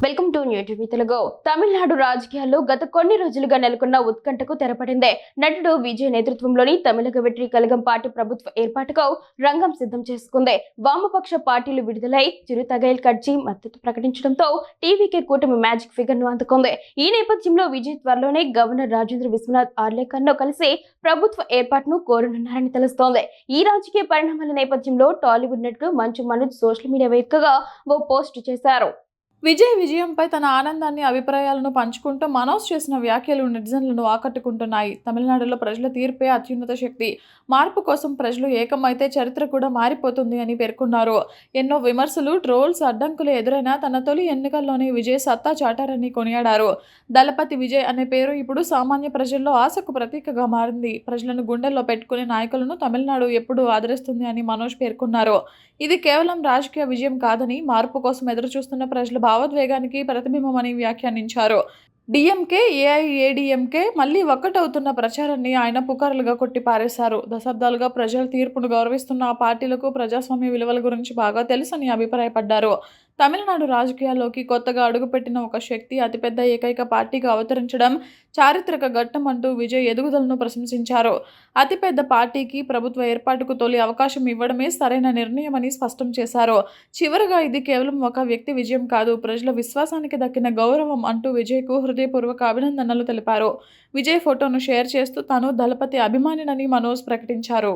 Welcome to new TV Telugu. Tamil Nadu రాజకీయాల్లో గత కొన్ని రోజులుగా నెలకొన్న ఉత్కంఠకు తెరపడింది. నటుడు విజయ్ నేతృత్వంలోని తమిళగ వెట్రి కళగం పార్టీ ప్రభుత్వ ఏర్పాటుకు రంగం సిద్ధం చేసుకుంది. వామపక్ష పార్టీలు విడుదలై చిరుతగైల్ కడ్జీ మద్దతు ప్రకటించడంతో టీవీకే కూటమి మ్యాజిక్ ఫిగర్ ను అందుకుంది. ఈ నేపథ్యంలో విజయ్ త్వరలోనే గవర్నర్ రాజేంద్ర విశ్వనాథ్ ఆర్లేకర్ ను కలిసి ప్రభుత్వ ఏర్పాటును కోరనున్నారని తెలుస్తోంది. ఈ రాజకీయ పరిణామాల నేపథ్యంలో టాలీవుడ్ నటుడు మంచు మనోజ్ సోషల్ మీడియా వేదికగా ఓ పోస్ట్ చేశారు. విజయ్ విజయంపై తన ఆనందాన్ని, అభిప్రాయాలను పంచుకుంటూ మనోజ్ చేసిన వ్యాఖ్యలు నెటిజన్లను ఆకట్టుకుంటున్నాయి. తమిళనాడులో ప్రజల తీర్పే అత్యున్నత శక్తి. మార్పు కోసం ప్రజలు ఏకమైతే చరిత్ర కూడా మారిపోతుంది అని పేర్కొన్నారు. ఎన్నో విమర్శలు, ట్రోల్స్, అడ్డంకులు ఎదురైనా తన తొలి ఎన్నికల్లోనే విజయ్ సత్తా చాటారని కొనియాడారు. దళపతి విజయ్ అనే పేరు ఇప్పుడు సామాన్య ప్రజల్లో ఆశకు ప్రతీకగా మారింది. ప్రజలను గుండెల్లో పెట్టుకునే నాయకులను తమిళనాడు ఎప్పుడూ ఆదరిస్తుంది అని మనోజ్ పేర్కొన్నారు. ఇది కేవలం రాజకీయ విజయం కాదని, మార్పు కోసం ఎదురుచూస్తున్న ప్రజల భావోద్వేగానికి ప్రతిబింబమని వ్యాఖ్యానించారు. డీఎంకే, ఏఐఏడీఎంకే మళ్లీ ఒక్కటవుతున్న ప్రచారాన్ని ఆయన పుకారులుగా కొట్టిపారేశారు. దశాబ్దాలుగా ప్రజల తీర్పును గౌరవిస్తున్న ఆ పార్టీలకు ప్రజాస్వామ్య విలువల గురించి బాగా తెలుసని అభిప్రాయపడ్డారు. తమిళనాడు రాజకీయాల్లోకి కొత్తగా అడుగుపెట్టిన ఒక శక్తి, అతిపెద్ద ఏకైక పార్టీగా అవతరించడం చారిత్రక ఘట్టం అంటూ విజయ్ ఎదుగుదలను ప్రశంసించారు. అతిపెద్ద పార్టీకి ప్రభుత్వ ఏర్పాటుకు తొలి అవకాశం ఇవ్వడమే సరైన నిర్ణయమని స్పష్టం చేశారు. చివరగా ఇది కేవలం ఒక వ్యక్తి విజయం కాదు, ప్రజల విశ్వాసానికి దక్కిన గౌరవం అంటూ విజయ్కు హృదయపూర్వక అభినందనలు తెలిపారు. విజయ్ ఫోటోను షేర్ చేస్తూ తాను దళపతి అభిమానినని మనోజ్ ప్రకటించారు.